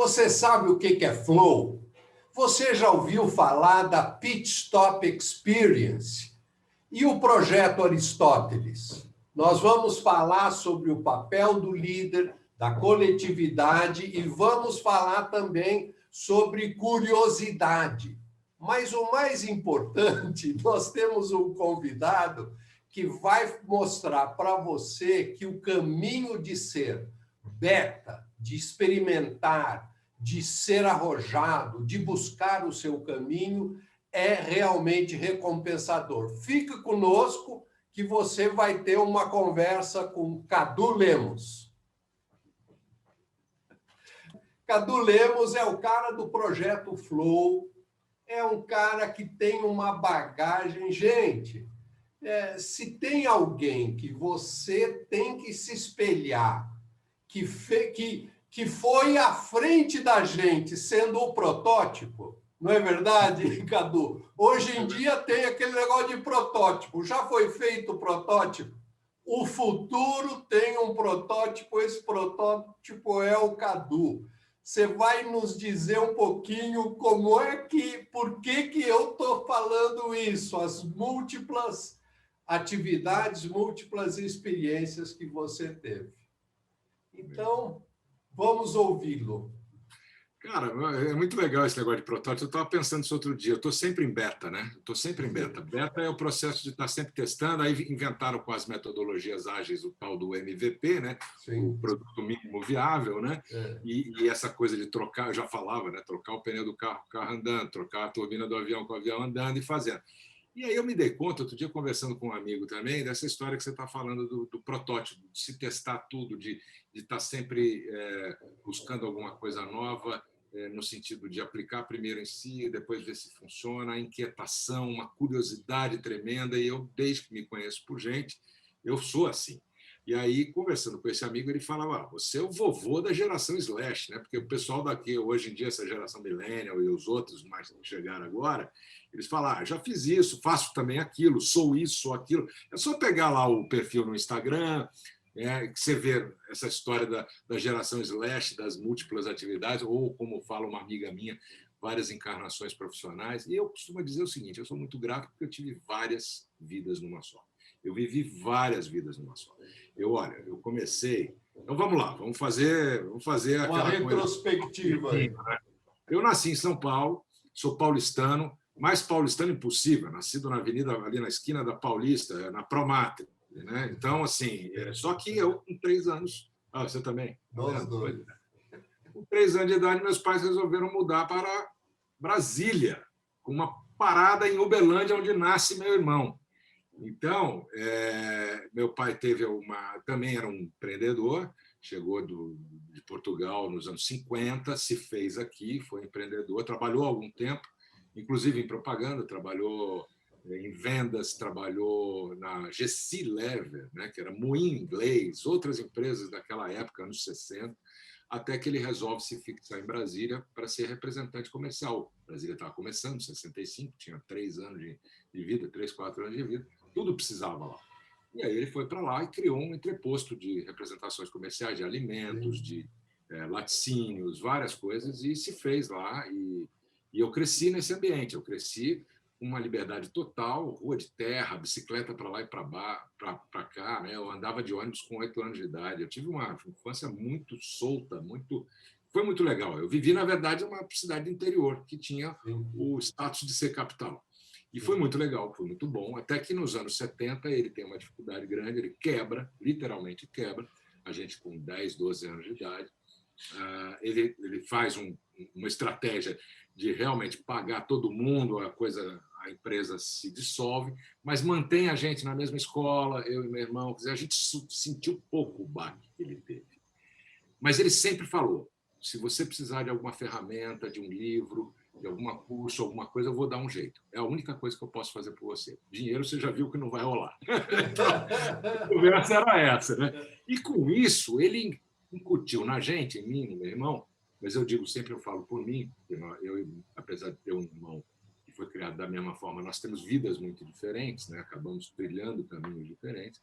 Você sabe o que é flow? Você já ouviu falar da Pit Stop Experience e o projeto Aristóteles? Nós vamos falar sobre o papel do líder, da coletividade e vamos falar também sobre curiosidade. Mas o mais importante, nós temos um convidado que vai mostrar para você que o caminho de ser beta, de experimentar, de ser arrojado, de buscar o seu caminho, é realmente recompensador. Fique conosco que você vai ter uma conversa com Cadu Lemos. Cadu Lemos é o cara do Projeto Flow, é um cara que tem uma bagagem. Gente, se tem alguém que você tem que se espelhar, que foi à frente da gente sendo o protótipo, não é verdade, Cadu? Hoje em dia tem aquele negócio de protótipo. Já foi feito o protótipo? O futuro tem um protótipo, esse protótipo é o Cadu. Você vai nos dizer um pouquinho por que eu estou falando isso, as múltiplas atividades, múltiplas experiências que você teve. Então, vamos ouvi-lo. Cara, é muito legal esse negócio de protótipo. Eu estava pensando isso outro dia. Eu estou sempre em beta, né? Estou sempre em beta. Beta é o processo de estar sempre testando. Aí inventaram com as metodologias ágeis o tal do MVP, né? Sim. O produto mínimo viável, né? E essa coisa de trocar, eu já falava, né? Trocar o pneu do carro com o carro andando, trocar a turbina do avião com o avião andando e fazendo. E aí eu me dei conta, outro dia conversando com um amigo também, dessa história que você está falando do protótipo, de se testar tudo, de estar sempre buscando alguma coisa nova, no sentido de aplicar primeiro em si, depois ver se funciona, a inquietação, uma curiosidade tremenda. E eu, desde que me conheço por gente, eu sou assim. E aí, conversando com esse amigo, ele falava, você é o vovô da geração Slash, né? Porque o pessoal daqui, hoje em dia, essa geração millennial e os outros mais que chegaram agora, eles falam, já fiz isso, faço também aquilo, sou isso, sou aquilo. É só pegar lá o perfil no Instagram, que você vê essa história da geração Slash, das múltiplas atividades, ou, como fala uma amiga minha, várias encarnações profissionais. E eu costumo dizer o seguinte, eu sou muito grato porque eu tive várias vidas numa só. Eu vivi várias vidas numa só. Eu comecei... Então, vamos lá, vamos fazer uma retrospectiva. Coisa. Eu nasci em São Paulo, sou paulistano, mais paulistano impossível, nascido na avenida, ali na esquina da Paulista, na Promatre. Né? Então, assim, só que eu, com 3 anos... Ah, você também? Nós dois. Com 3 anos de idade, meus pais resolveram mudar para Brasília, com uma parada em Uberlândia, onde nasce meu irmão. Então, meu pai também era um empreendedor, chegou de Portugal nos anos 50, se fez aqui, foi empreendedor, trabalhou há algum tempo, inclusive em propaganda, trabalhou em vendas, trabalhou na GC Lever, né, que era Moinho Inglês, outras empresas daquela época, anos 60, até que ele resolve se fixar em Brasília para ser representante comercial. Brasília estava começando, em 65, tinha 3 anos de vida, 3, 4 anos de vida, tudo precisava lá. E aí ele foi para lá e criou um entreposto de representações comerciais, de alimentos, de laticínios, várias coisas, e se fez lá. E eu cresci nesse ambiente, eu cresci com uma liberdade total, rua de terra, bicicleta para lá e para cá. Né? Eu andava de ônibus com 8 anos de idade. Eu tive uma infância muito solta, foi muito legal. Eu vivi, na verdade, uma cidade interior que tinha o status de ser capital. E foi muito legal, foi muito bom, até que nos anos 70 ele tem uma dificuldade grande, ele quebra, literalmente quebra, a gente com 10, 12 anos de idade. Ele faz uma estratégia de realmente pagar todo mundo, a empresa se dissolve, mas mantém a gente na mesma escola, eu e meu irmão, a gente sentiu pouco o baque que ele teve. Mas ele sempre falou, se você precisar de alguma ferramenta, de um livro, de algum curso, alguma coisa, eu vou dar um jeito. É a única coisa que eu posso fazer por você. Dinheiro você já viu que não vai rolar. Então, a conversa era essa. Né? E com isso, ele incutiu na gente, em mim, no meu irmão, mas eu digo sempre, eu falo por mim, eu, apesar de ter um irmão que foi criado da mesma forma, nós temos vidas muito diferentes, né? Acabamos trilhando caminhos diferentes,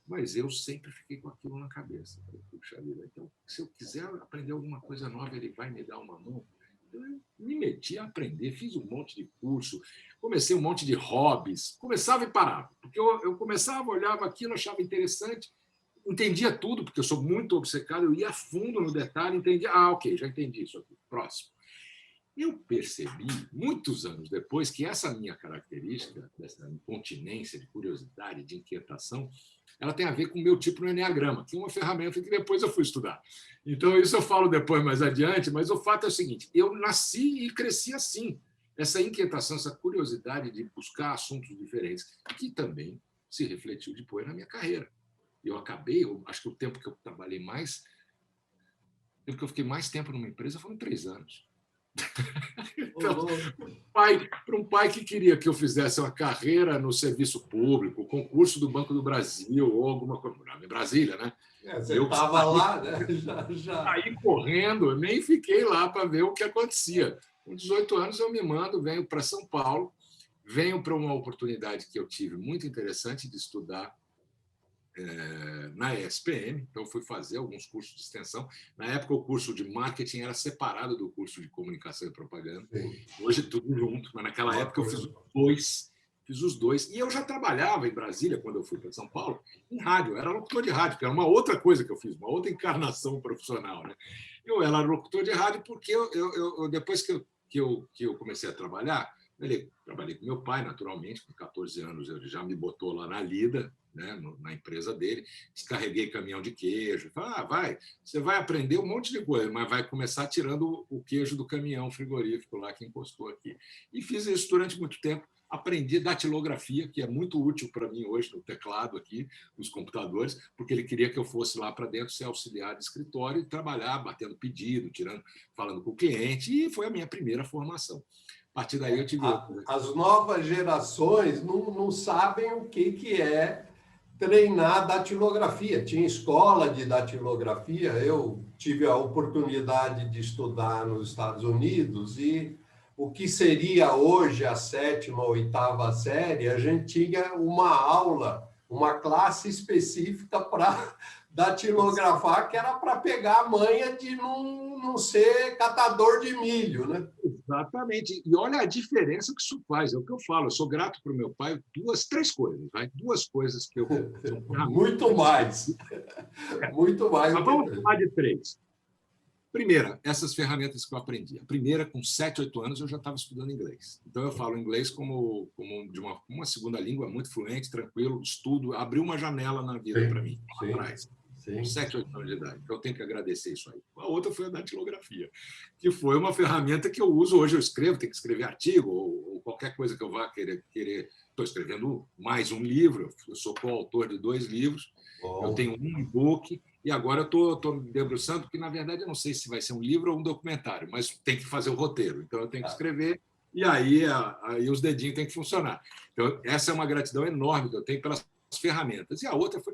Mas eu sempre fiquei com aquilo na cabeça. Falei, puxa vida, então, se eu quiser aprender alguma coisa nova, ele vai me dar uma mão. Então, eu me meti a aprender, fiz um monte de curso, comecei um monte de hobbies, começava e parava. Porque eu começava, olhava aquilo, achava interessante, entendia tudo, porque eu sou muito obcecado, eu ia a fundo no detalhe, entendia, ok, já entendi isso aqui, próximo. Eu percebi, muitos anos depois, que essa minha característica, dessa incontinência de curiosidade, de inquietação, ela tem a ver com o meu tipo no Enneagrama, que é uma ferramenta que depois eu fui estudar. Então, isso eu falo depois, mais adiante, mas o fato é o seguinte, eu nasci e cresci assim, essa inquietação, essa curiosidade de buscar assuntos diferentes, que também se refletiu depois na minha carreira. Eu acabei, acho que o tempo que eu trabalhei mais, o tempo que eu fiquei mais tempo numa empresa foram 3 anos. Então, para um pai que queria que eu fizesse uma carreira no serviço público, concurso do Banco do Brasil ou alguma coisa, em Brasília, né? Você estava lá, né? Já. Saí correndo, nem fiquei lá para ver o que acontecia. Com 18 anos eu me mando, venho para São Paulo, venho para uma oportunidade que eu tive muito interessante de estudar na ESPM, então fui fazer alguns cursos de extensão. Na época, o curso de marketing era separado do curso de comunicação e propaganda. Sim. Hoje, tudo junto, mas naquela época eu fiz os dois. E eu já trabalhava em Brasília, quando eu fui para São Paulo, em rádio. Eu era locutor de rádio, que era uma outra coisa que eu fiz, uma outra encarnação profissional. Né? Eu era locutor de rádio porque depois que eu comecei a trabalhar, trabalhei com meu pai, naturalmente, com 14 anos, ele já me botou lá na lida, né, na empresa dele, descarreguei caminhão de queijo, falei, você vai aprender um monte de coisa, mas vai começar tirando o queijo do caminhão frigorífico lá que encostou aqui. E fiz isso durante muito tempo, aprendi datilografia, que é muito útil para mim hoje no teclado aqui, nos computadores, porque ele queria que eu fosse lá para dentro ser auxiliar de escritório e trabalhar, batendo pedido, falando com o cliente, e foi a minha primeira formação. A partir daí eu tive... As novas gerações não sabem o que é treinar datilografia. Tinha escola de datilografia, eu tive a oportunidade de estudar nos Estados Unidos e o que seria hoje a 7ª, 8ª série, a gente tinha uma aula, uma classe específica para datilografar, que era para pegar a manha de não ser catador de milho, né? Exatamente. E olha a diferença que isso faz. É o que eu falo. Eu sou grato para o meu pai. 3 coisas. Vai? 2 coisas que eu... Muito mais. Muito mais. Mas vamos falar de 3. Primeira, essas ferramentas que eu aprendi. A primeira, com 7, 8 anos, eu já estava estudando inglês. Então, eu falo inglês como de uma segunda língua, muito fluente, tranquilo, estudo. Abriu uma janela na vida para mim, lá atrás. Com 7, 8 anos de idade. Então, eu tenho que agradecer isso aí. A outra foi a datilografia, que foi uma ferramenta que eu uso hoje. Eu escrevo, tenho que escrever artigo ou qualquer coisa que eu vá querer. Estou escrevendo mais um livro, eu sou coautor de 2 livros, eu tenho um e-book, e agora eu estou me debruçando, porque, na verdade, eu não sei se vai ser um livro ou um documentário, mas tem que fazer o roteiro. Então, eu tenho que escrever, e aí os dedinhos têm que funcionar. Então, essa é uma gratidão enorme que eu tenho pelas ferramentas. E a outra foi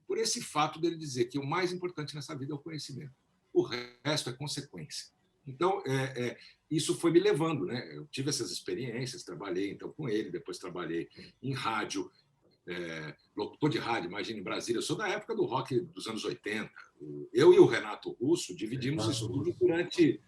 por esse fato dele dizer que o mais importante nessa vida é o conhecimento. O resto é consequência. Então, isso foi me levando, né? Eu tive essas experiências, trabalhei então com ele, depois trabalhei em rádio, locutor de rádio, imagina, em Brasília. Eu sou da época do rock dos anos 80. Eu e o Renato Russo dividimos estúdio durante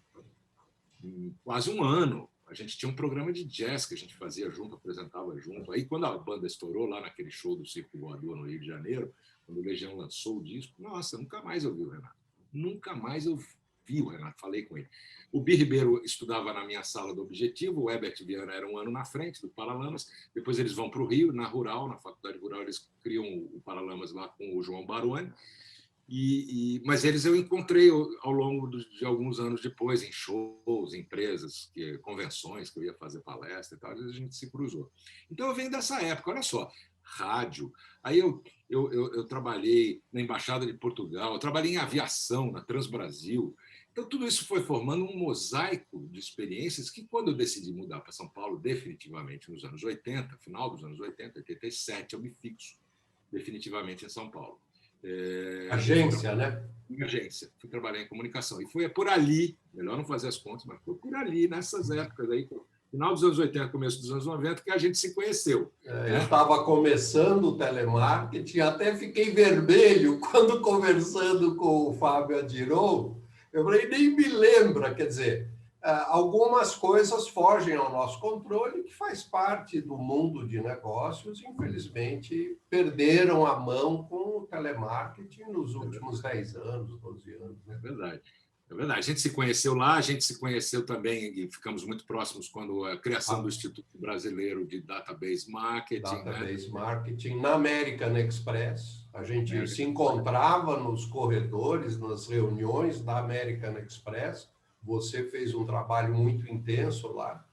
quase um ano. A gente tinha um programa de jazz que a gente fazia junto, apresentava junto. Aí, quando a banda estourou lá naquele show do Circo Voador no Rio de Janeiro, quando o Legião lançou o disco, nossa, nunca mais eu vi o Renato. Nunca mais eu vi o Renato, falei com ele. O Bi Ribeiro estudava na minha sala do Objetivo, o Herbert Viana era um ano na frente do Paralamas, depois eles vão para o Rio, na Rural, na Faculdade Rural, eles criam o Paralamas lá com o João Baroni, mas eles eu encontrei ao longo de alguns anos depois, em shows, empresas, convenções, que eu ia fazer palestra e tal, a gente se cruzou. Então, eu venho dessa época, olha só, rádio. Aí eu trabalhei na Embaixada de Portugal, eu trabalhei em aviação, na Transbrasil. Então, tudo isso foi formando um mosaico de experiências que, quando eu decidi mudar para São Paulo, definitivamente nos anos 80, final dos anos 80, 87, eu me fixo definitivamente em São Paulo. Agência, né? Em agência. Fui trabalhar em comunicação. E foi por ali, melhor não fazer as contas, mas foi por ali, nessas épocas aí, final dos anos 80, começo dos anos 90, que a gente se conheceu. Eu estava começando o telemarketing, até fiquei vermelho quando conversando com o Fábio Adiron. Eu falei, nem me lembra, quer dizer, algumas coisas fogem ao nosso controle, que faz parte do mundo de negócios, infelizmente, perderam a mão com o telemarketing nos últimos 10 anos, 12 anos. Né? É verdade. É verdade. A gente se conheceu lá, a gente se conheceu também e ficamos muito próximos quando a criação do Instituto Brasileiro de Database Marketing. Database Marketing na American Express. A gente se encontrava nos corredores, nas reuniões da American Express. Você fez um trabalho muito intenso lá.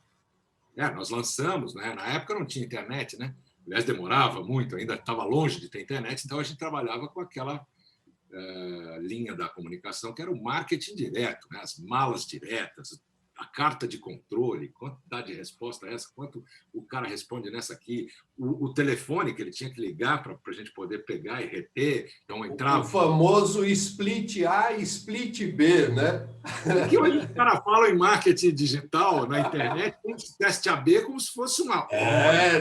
Nós lançamos, né? Na época não tinha internet, né? Aliás, demorava muito, ainda estava longe de ter internet, então a gente trabalhava com aquela linha da comunicação, que era o marketing direto, né? As malas diretas, a carta de controle, quantidade de resposta essa, quanto o cara responde nessa aqui, o telefone que ele tinha que ligar para a gente poder pegar e reter. Então, entrava... O famoso split A e split B, né? Que hoje os caras falam em marketing digital na internet, tem teste AB como se fosse uma...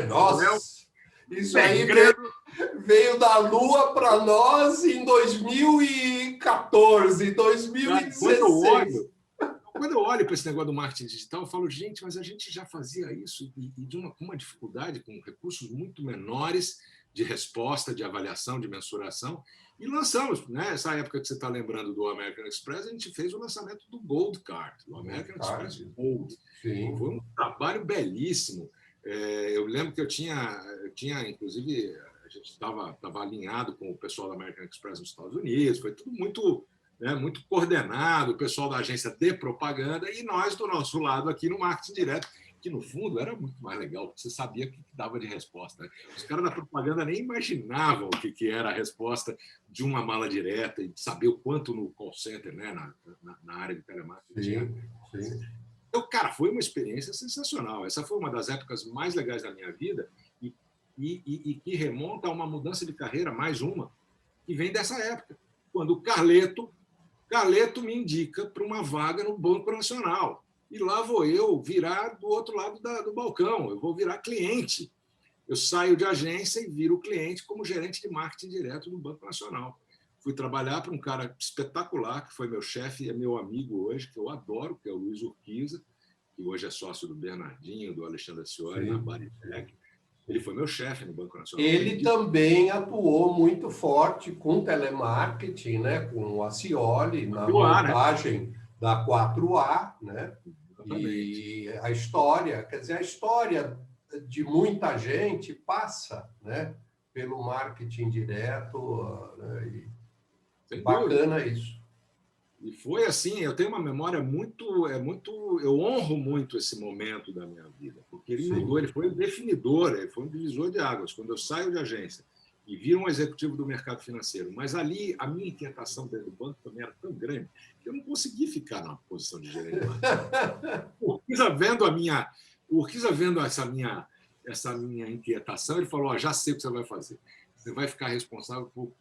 Nossa! Isso aí veio da Lua para nós em 2014, 2016. Quando eu olho para esse negócio do marketing digital, eu falo, gente, mas a gente já fazia isso e com uma dificuldade, com recursos muito menores de resposta, de avaliação, de mensuração, e lançamos, né? Essa época que você está lembrando do American Express, a gente fez o lançamento do Gold Card, do American Express Gold. Sim. Foi um trabalho belíssimo. Eu lembro que eu tinha inclusive, a gente estava alinhado com o pessoal da American Express nos Estados Unidos, foi tudo muito, né, muito coordenado, o pessoal da agência de propaganda e nós do nosso lado aqui no marketing direto, que no fundo era muito mais legal, porque você sabia o que dava de resposta. Né? Os caras da propaganda nem imaginavam o que era a resposta de uma mala direta e saber o quanto no call center, né, na área de telemarketing. Sim. Então, cara, foi uma experiência sensacional. Essa foi uma das épocas mais legais da minha vida e que remonta a uma mudança de carreira, mais uma, que vem dessa época, quando o Carleto me indica para uma vaga no Banco Nacional. E lá vou eu virar do outro lado do balcão, eu vou virar cliente. Eu saio de agência e viro cliente como gerente de marketing direto do Banco Nacional. Fui trabalhar para um cara espetacular, que foi meu chefe e é meu amigo hoje, que eu adoro, que é o Luiz Urquiza, que hoje é sócio do Bernardinho, do Alexandre Ciori, na Baritec. Ele foi meu chefe no Banco Nacional. Ele também atuou muito forte com telemarketing, né? Com a Cioli, na montagem da 4A, né? E a história, quer dizer, a história de muita gente passa, né? Pelo marketing direto, né? Bacana isso. E foi assim, eu tenho uma memória eu honro muito esse momento da minha vida, porque ele mudou, ele foi um definidor, ele foi um divisor de águas. Quando eu saio de agência e viro um executivo do mercado financeiro, mas ali a minha inquietação dentro do banco também era tão grande que eu não consegui ficar na posição de gerente. O Urquiza vendo essa minha inquietação, ele falou, já sei o que você vai fazer. Você vai ficar responsável por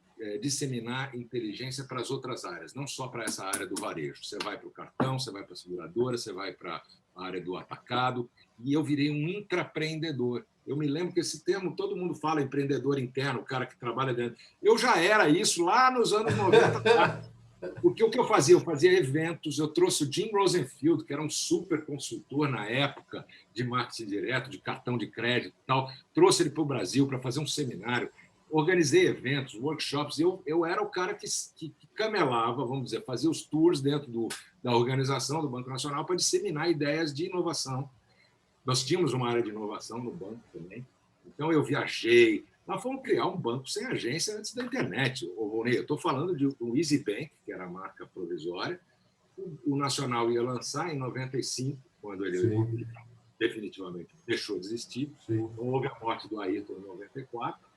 disseminar inteligência para as outras áreas, não só para essa área do varejo. Você vai para o cartão, você vai para a seguradora, você vai para a área do atacado, e eu virei um intraempreendedor. Eu me lembro que esse termo, todo mundo fala empreendedor interno, o cara que trabalha dentro. Eu já era isso lá nos anos 90. Porque o que eu fazia? Eu fazia eventos, eu trouxe o Jim Rosenfield, que era um super consultor na época de marketing direto, de cartão de crédito e tal, trouxe ele para o Brasil para fazer um seminário. Organizei eventos, workshops, eu era o cara que camelava, vamos dizer, fazia os tours dentro da organização do Banco Nacional para disseminar ideias de inovação. Nós tínhamos uma área de inovação no banco também, então eu viajei. Nós fomos criar um banco sem agência antes da internet. Eu estou falando do Easy Bank, que era a marca provisória. O Nacional ia lançar em 95, quando ele definitivamente deixou de existir. Então, houve a morte do Ayrton em 94.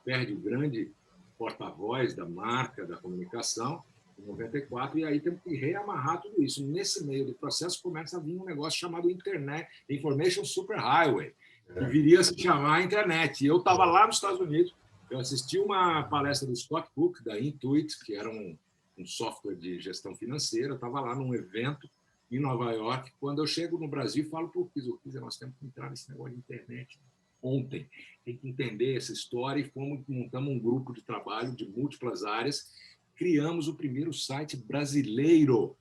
Perde o grande porta-voz da marca, da comunicação, em 94, e aí temos que reamarrar tudo isso. Nesse meio do processo começa a vir um negócio chamado Internet, Information Superhighway, que viria a se chamar Internet. E eu estava lá nos Estados Unidos, eu assisti uma palestra do Scott Cook, da Intuit, que era um software de gestão financeira, eu estava lá num evento em Nova York. Quando eu chego no Brasil, falo para o Kiss, nós temos que entrar nesse negócio de internet ontem. Tem que entender essa história e montamos um grupo de trabalho de múltiplas áreas. Criamos o primeiro site brasileiro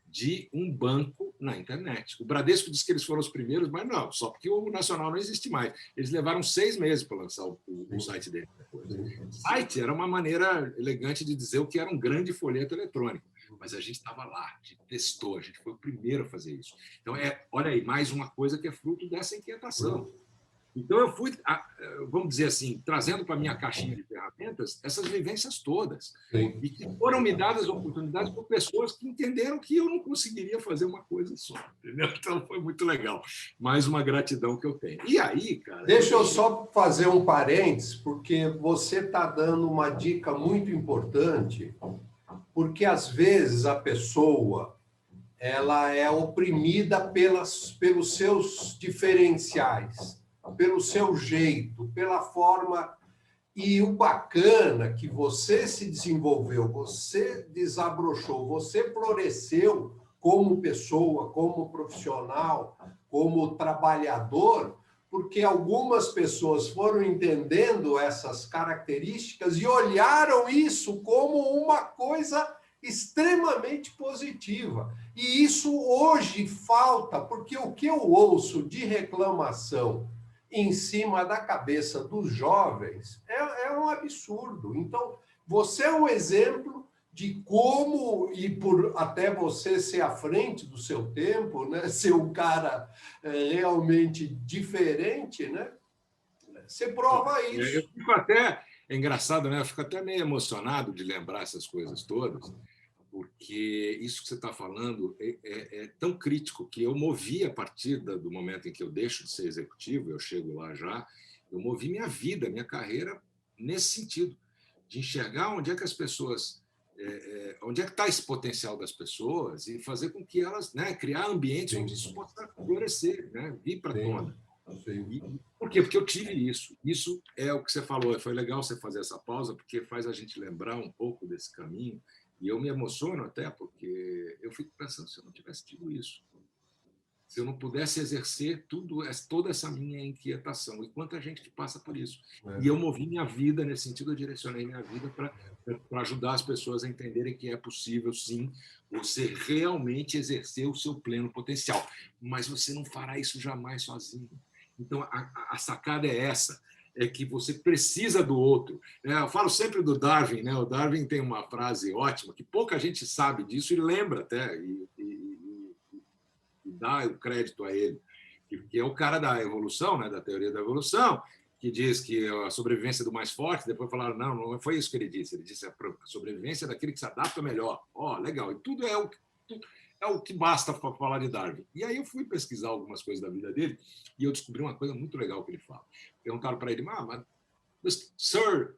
de um banco na internet. O Bradesco disse que eles foram os primeiros, mas não, só porque o Nacional não existe mais. Eles levaram 6 meses para lançar o site dele. Site era uma maneira elegante de dizer o que era um grande folheto eletrônico, mas a gente estava lá, a gente testou, a gente foi o primeiro a fazer isso. Então, olha aí, mais uma coisa que é fruto dessa inquietação. Então, eu fui, vamos dizer assim, trazendo para a minha caixinha de ferramentas essas vivências todas. Sim. E que foram me dadas oportunidades por pessoas que entenderam que eu não conseguiria fazer uma coisa só. Entendeu? Então, foi muito legal. Mais uma gratidão que eu tenho. E aí, cara... Deixa eu só fazer um parênteses, porque você está dando uma dica muito importante, porque, às vezes, a pessoa ela é oprimida pelos seus diferenciais, pelo seu jeito, pela forma. E o bacana que você se desenvolveu, você desabrochou, você floresceu como pessoa, como profissional, como trabalhador, porque algumas pessoas foram entendendo essas características e olharam isso como uma coisa extremamente positiva. E isso hoje falta, porque o que eu ouço de reclamação em cima da cabeça dos jovens é um absurdo. Então, você é um exemplo de como, e por até você ser à frente do seu tempo, né, ser um cara realmente diferente, né, você prova isso. Eu fico até, é engraçado, né? Eu fico até meio emocionado de lembrar essas coisas todas, porque isso que você está falando é tão crítico que eu movi a partir do momento em que eu deixo de ser executivo, eu chego lá já, eu movi minha vida, minha carreira nesse sentido, de enxergar onde é que as pessoas, onde é que está esse potencial das pessoas e fazer com que elas, né, criar ambientes onde isso possa florescer, né, vir para a tona. Por quê? Porque eu tive isso. Isso é o que você falou. Foi legal você fazer essa pausa, porque faz a gente lembrar um pouco desse caminho. E eu me emociono até, porque eu fico pensando, se eu não tivesse tido isso, se eu não pudesse exercer toda essa minha inquietação, e quanta gente que passa por isso. E eu movi minha vida nesse sentido, eu direcionei minha vida para ajudar as pessoas a entenderem que é possível, sim, você realmente exercer o seu pleno potencial. Mas você não fará isso jamais sozinho. Então, a sacada é essa. É que você precisa do outro. Eu falo sempre do Darwin, né? O Darwin tem uma frase ótima, que pouca gente sabe disso e lembra até, e dá o crédito a ele, que é o cara da evolução, né? Da teoria da evolução, que diz que a sobrevivência do mais forte, depois falaram, não foi isso que ele disse a sobrevivência daquele que se adapta melhor. Legal, e tudo é o que basta para falar de Darwin. E aí eu fui pesquisar algumas coisas da vida dele e eu descobri uma coisa muito legal que ele fala. Perguntaram para ele, mas Sir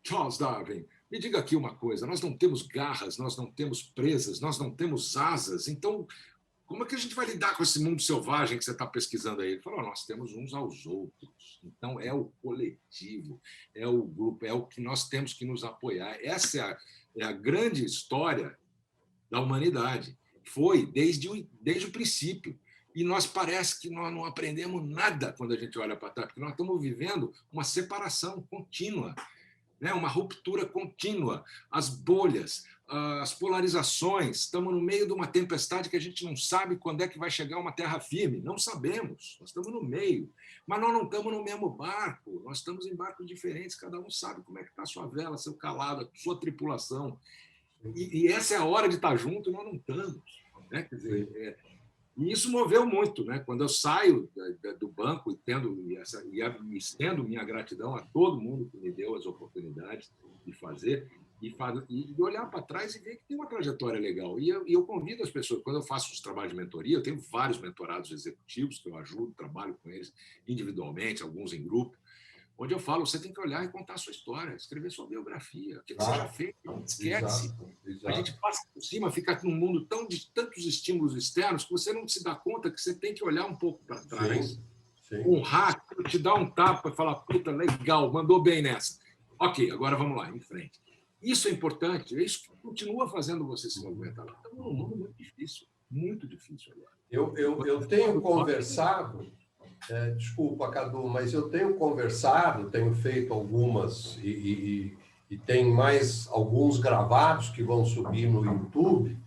Charles Darwin, me diga aqui uma coisa, nós não temos garras, nós não temos presas, nós não temos asas, então como é que a gente vai lidar com esse mundo selvagem que você está pesquisando aí? Ele falou, nós temos uns aos outros, então é o coletivo, é o grupo, é o que nós temos que nos apoiar. Essa é a grande história da humanidade. Foi desde o princípio. E nós parece que nós não aprendemos nada quando a gente olha para trás, porque nós estamos vivendo uma separação contínua, né? Uma ruptura contínua, as bolhas, as polarizações, estamos no meio de uma tempestade que a gente não sabe quando é que vai chegar uma terra firme, não sabemos, nós estamos no meio, mas nós não estamos no mesmo barco, nós estamos em barcos diferentes, cada um sabe como é que está a sua vela, seu calado, a sua tripulação. E essa é a hora de estar junto e nós não estamos. Né? Quer dizer, e isso moveu muito. Né? Quando eu saio do banco e estendo minha gratidão a todo mundo que me deu as oportunidades de fazer, e olhar para trás e ver que tem uma trajetória legal. E eu convido as pessoas, quando eu faço os trabalhos de mentoria, eu tenho vários mentorados executivos que eu ajudo, trabalho com eles individualmente, alguns em grupo, onde eu falo, você tem que olhar e contar a sua história, escrever sua biografia, o que você já fez, esquece. Exato. A gente passa por cima, fica num mundo de tantos estímulos externos que você não se dá conta que você tem que olhar um pouco para trás, honrar, te dar um tapa e falar, puta, legal, mandou bem nessa. Ok, agora vamos lá, em frente. Isso é importante, é isso que continua fazendo você se movimentar. Estamos num mundo muito difícil. muito difícil agora. Eu tenho conversado, desculpa, Cadu, mas eu tenho conversado, tenho feito algumas e tem mais alguns gravados que vão subir no YouTube,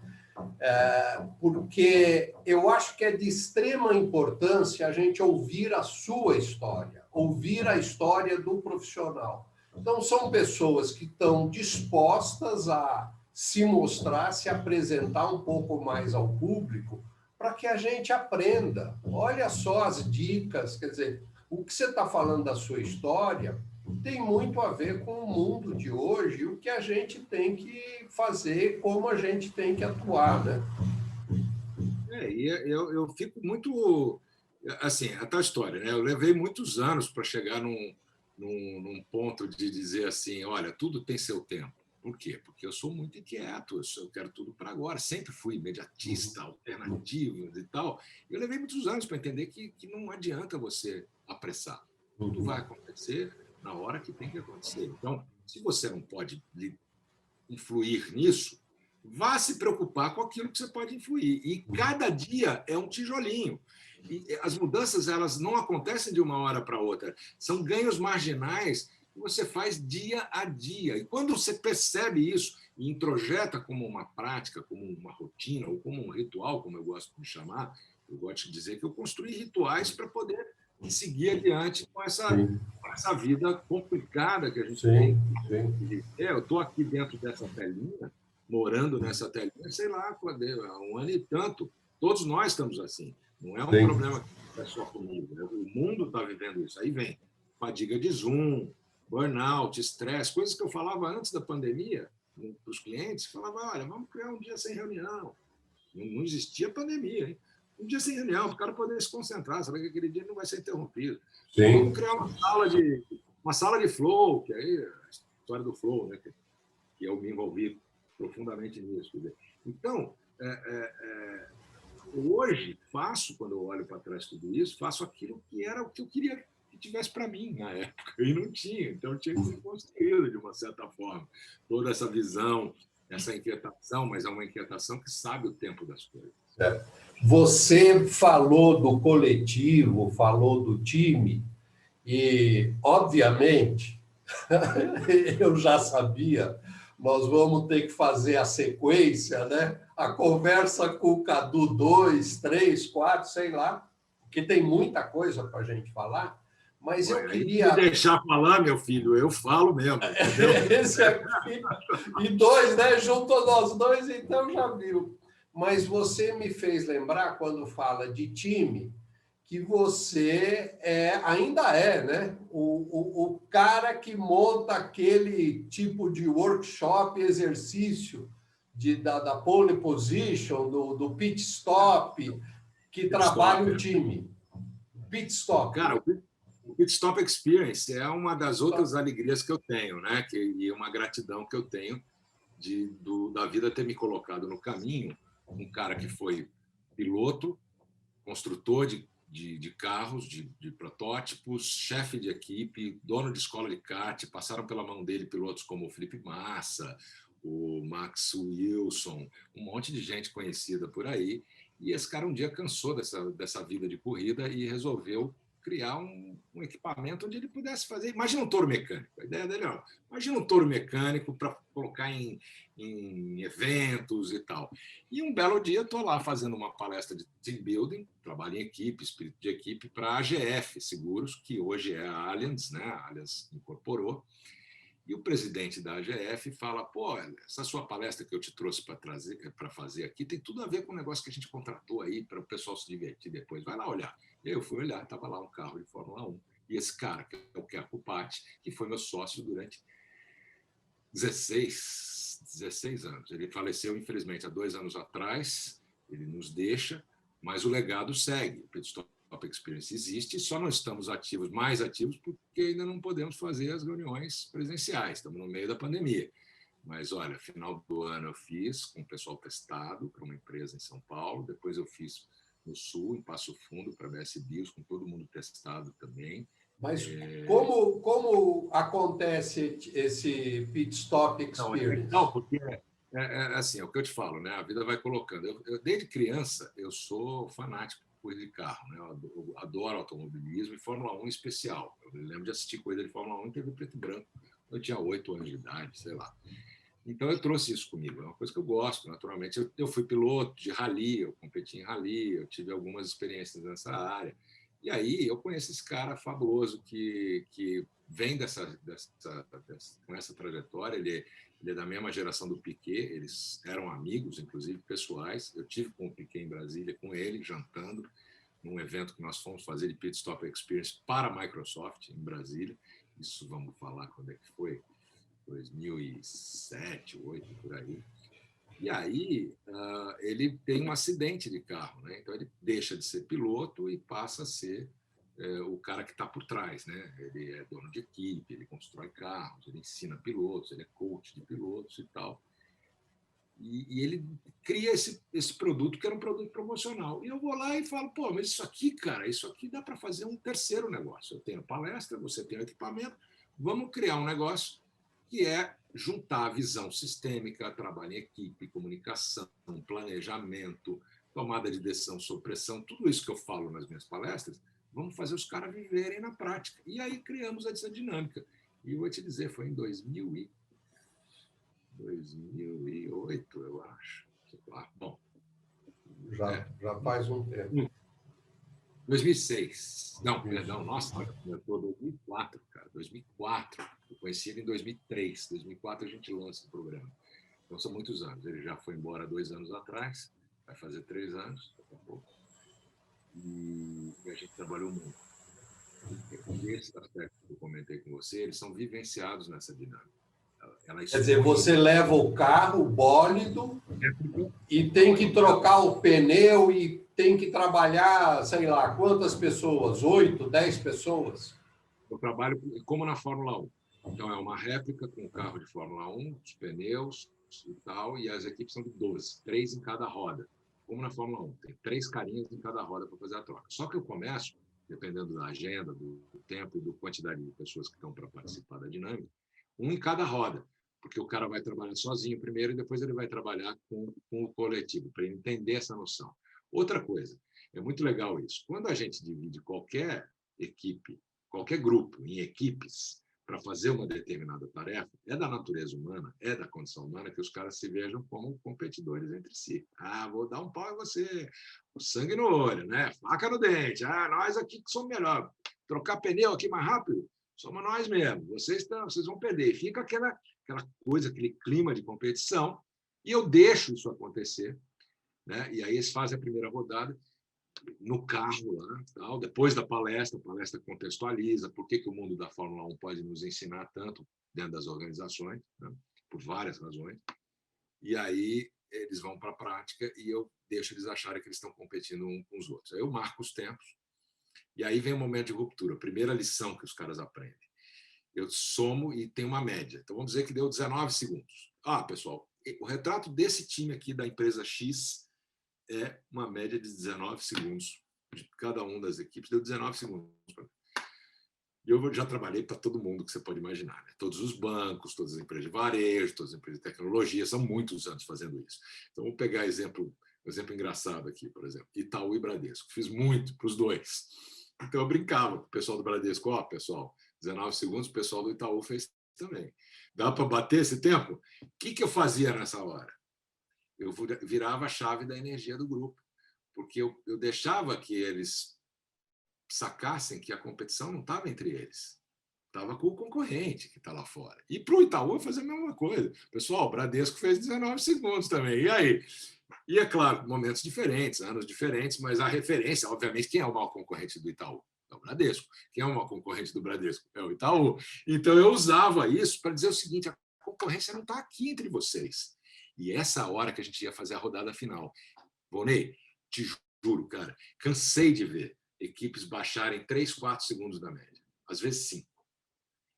porque eu acho que é de extrema importância a gente ouvir a sua história, ouvir a história do profissional. Então, são pessoas que estão dispostas a se mostrar, se apresentar um pouco mais ao público, para que a gente aprenda. Olha só as dicas, quer dizer, o que você está falando da sua história tem muito a ver com o mundo de hoje, o que a gente tem que fazer, como a gente tem que atuar, né? E eu fico muito... Assim, a tal história, né? Eu levei muitos anos para chegar num ponto de dizer assim, olha, tudo tem seu tempo. Por quê? Porque eu sou muito inquieto, eu quero tudo para agora, sempre fui imediatista, alternativo e tal. Eu levei muitos anos para entender que não adianta você apressar. Tudo vai acontecer na hora que tem que acontecer. Então, se você não pode influir nisso, vá se preocupar com aquilo que você pode influir. E cada dia é um tijolinho. E as mudanças, elas não acontecem de uma hora para outra. São ganhos marginais que você faz dia a dia. E quando você percebe isso e introjeta como uma prática, como uma rotina, ou como um ritual, como eu gosto de chamar, eu gosto de dizer que eu construí rituais para poder seguir adiante com essa vida complicada que a gente tem. Eu estou aqui dentro dessa telinha, morando nessa telinha, sei lá, há um ano e tanto. Todos nós estamos assim. Não é um problema que é só comigo. Né? O mundo está vivendo isso. Aí vem fadiga de Zoom, burnout, estresse, coisas que eu falava antes da pandemia para os clientes. Falava, olha, vamos criar um dia sem reunião. Não existia pandemia, hein? Um dia sem reunião, para o cara poder se concentrar, saber que aquele dia não vai ser interrompido. Vamos criar uma sala de flow, que aí é a história do flow, né? Que eu me envolvi profundamente nisso. Então, hoje faço, quando eu olho para trás tudo isso, faço aquilo que era o que eu queria que tivesse para mim na época, e não tinha, então tinha que ser construído de uma certa forma. Toda essa visão, essa inquietação, mas é uma inquietação que sabe o tempo das coisas. Você falou do coletivo, falou do time, e, obviamente, eu já sabia, nós vamos ter que fazer a sequência, né? A conversa com o Cadu 2, 3, 4, sei lá, porque tem muita coisa para a gente falar, mas eu queria... Se deixar falar, meu filho, eu falo mesmo. Esse aqui, e 2, né? Juntou nós dois, então já viu. Mas você me fez lembrar, quando fala de time, que você ainda né? O cara que monta aquele tipo de workshop, exercício da pole position, do pit stop, que trabalha o time. Pit stop. Cara, o Pit Stop Experience é uma das outras alegrias que eu tenho, né? E uma gratidão que eu tenho da vida ter me colocado no caminho. Um cara que foi piloto, construtor de carros, de protótipos, chefe de equipe, dono de escola de kart, passaram pela mão dele pilotos como o Felipe Massa, o Max Wilson, um monte de gente conhecida por aí. E esse cara um dia cansou dessa vida de corrida e resolveu criar um equipamento onde ele pudesse fazer... Imagina um touro mecânico. A ideia dele é, imagina um touro mecânico para colocar em eventos e tal. E um belo dia estou lá fazendo uma palestra de team building, trabalho em equipe, espírito de equipe, para a AGF Seguros, que hoje é a Allianz, né? A Allianz incorporou. E o presidente da AGF fala, pô, essa sua palestra que eu te trouxe para fazer aqui tem tudo a ver com o negócio que a gente contratou aí para o pessoal se divertir depois. Vai lá olhar. Eu fui olhar, estava lá um carro de Fórmula 1. E esse cara, que é o Kerko Patti, que foi meu sócio durante 16 anos. Ele faleceu, infelizmente, há 2 anos atrás. Ele nos deixa, mas o legado segue. O Pit Stop Experience existe, só não estamos mais ativos porque ainda não podemos fazer as reuniões presenciais. Estamos no meio da pandemia. Mas, olha, final do ano eu fiz com o pessoal testado para uma empresa em São Paulo. Depois eu fiz no Sul, em Passo Fundo, para a BS Bios, com todo mundo testado também. Mas como acontece esse Pit Stop Experience? Não, porque assim, é o que eu te falo, né? A vida vai colocando. Desde criança, eu sou fanático por corrida de carro, né? Eu adoro automobilismo e Fórmula 1 em especial. Eu me lembro de assistir corrida de Fórmula 1 em TV preto e branco. Eu tinha 8 anos de idade, sei lá. Então, eu trouxe isso comigo. É uma coisa que eu gosto, naturalmente. Eu fui piloto de rally, eu competi em rally, eu tive algumas experiências nessa área. E aí, eu conheço esse cara fabuloso que vem com essa trajetória. Ele é da mesma geração do Piquet, eles eram amigos, inclusive pessoais. Eu tive com o Piquet em Brasília, com ele, jantando, num evento que nós fomos fazer de Pit Stop Experience para a Microsoft, em Brasília. Isso vamos falar quando é que foi? 2007, 2008, por aí. E aí ele tem um acidente de carro, né? Então ele deixa de ser piloto e passa a ser o cara que está por trás, né? Ele é dono de equipe, ele constrói carros, ele ensina pilotos, ele é coach de pilotos e tal. E ele cria esse produto que era um produto promocional. E eu vou lá e falo, pô, mas isso aqui, cara, isso aqui dá para fazer um terceiro negócio. Eu tenho palestra, você tem o equipamento, vamos criar um negócio que é juntar a visão sistêmica, trabalho em equipe, comunicação, planejamento, tomada de decisão sob pressão, tudo isso que eu falo nas minhas palestras, vamos fazer os caras viverem na prática. E aí criamos essa dinâmica. E eu vou te dizer, foi em 2008, eu acho. Bom, já faz um tempo. 2006. Não, perdão, nossa, começou 2004, cara. 2004. Eu conheci ele em 2003. 2004 a gente lança o programa. Então são muitos anos. Ele já foi embora 2 anos atrás, vai fazer 3 anos, daqui a pouco. E a gente trabalhou muito. E esses aspectos que eu comentei com você, eles são vivenciados nessa dinâmica. Quer dizer, você leva o carro, o bólido, e tem que trocar o pneu e tem que trabalhar, sei lá, quantas pessoas? 8, 10 pessoas? Eu trabalho como na Fórmula 1. Então, é uma réplica com o carro de Fórmula 1, os pneus e tal, e as equipes são de 12, 3 em cada roda. Como na Fórmula 1, tem 3 carinhas em cada roda para fazer a troca. Só que eu começo, dependendo da agenda, do tempo e da quantidade de pessoas que estão para participar da dinâmica, um em cada roda, porque o cara vai trabalhar sozinho primeiro e depois ele vai trabalhar com o coletivo, para ele entender essa noção. Outra coisa, é muito legal isso. Quando a gente divide qualquer equipe, qualquer grupo em equipes para fazer uma determinada tarefa, é da natureza humana, é da condição humana que os caras se vejam como competidores entre si. Ah, vou dar um pau em você, o sangue no olho, né? Faca no dente. Ah, nós aqui que somos melhor. Trocar pneu aqui mais rápido, somos nós mesmos. Vocês vão perder. E fica aquela coisa, aquele clima de competição, e eu deixo isso acontecer, né? E aí eles fazem a primeira rodada no carro lá, tal. Depois da palestra, a palestra contextualiza por que o mundo da Fórmula 1 pode nos ensinar tanto dentro das organizações, né? Por várias razões. E aí eles vão para a prática e eu deixo eles acharem que eles estão competindo uns com os outros. Aí eu marco os tempos e aí vem o momento de ruptura, a primeira lição que os caras aprendem. Eu somo e tem uma média. Então, vamos dizer que deu 19 segundos. Ah, pessoal, o retrato desse time aqui da empresa X é uma média de 19 segundos. De cada uma das equipes deu 19 segundos. E eu já trabalhei para todo mundo que você pode imaginar. Né? Todos os bancos, todas as empresas de varejo, todas as empresas de tecnologia, são muitos anos fazendo isso. Então, vamos pegar um exemplo engraçado aqui, por exemplo. Itaú e Bradesco. Fiz muito para os dois. Então, eu brincava com o pessoal do Bradesco. Ó, pessoal, 19 segundos, o pessoal do Itaú fez também. Dá para bater esse tempo? O que eu fazia nessa hora? Eu virava a chave da energia do grupo, porque eu deixava que eles sacassem que a competição não estava entre eles, estava com o concorrente que está lá fora. E para o Itaú eu fazia a mesma coisa. Pessoal, o Bradesco fez 19 segundos também. E aí? E é claro, momentos diferentes, anos diferentes, mas a referência, obviamente, quem é o maior concorrente do Itaú? É o Bradesco. Quem é o maior concorrente do Bradesco? É o Itaú. Então, eu usava isso para dizer o seguinte, a concorrência não está aqui entre vocês. E essa hora que a gente ia fazer a rodada final. Volney, te juro, cara, cansei de ver equipes baixarem 3, 4 segundos da média. Às vezes 5.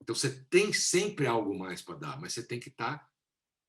Então, você tem sempre algo mais para dar, mas você tem que estar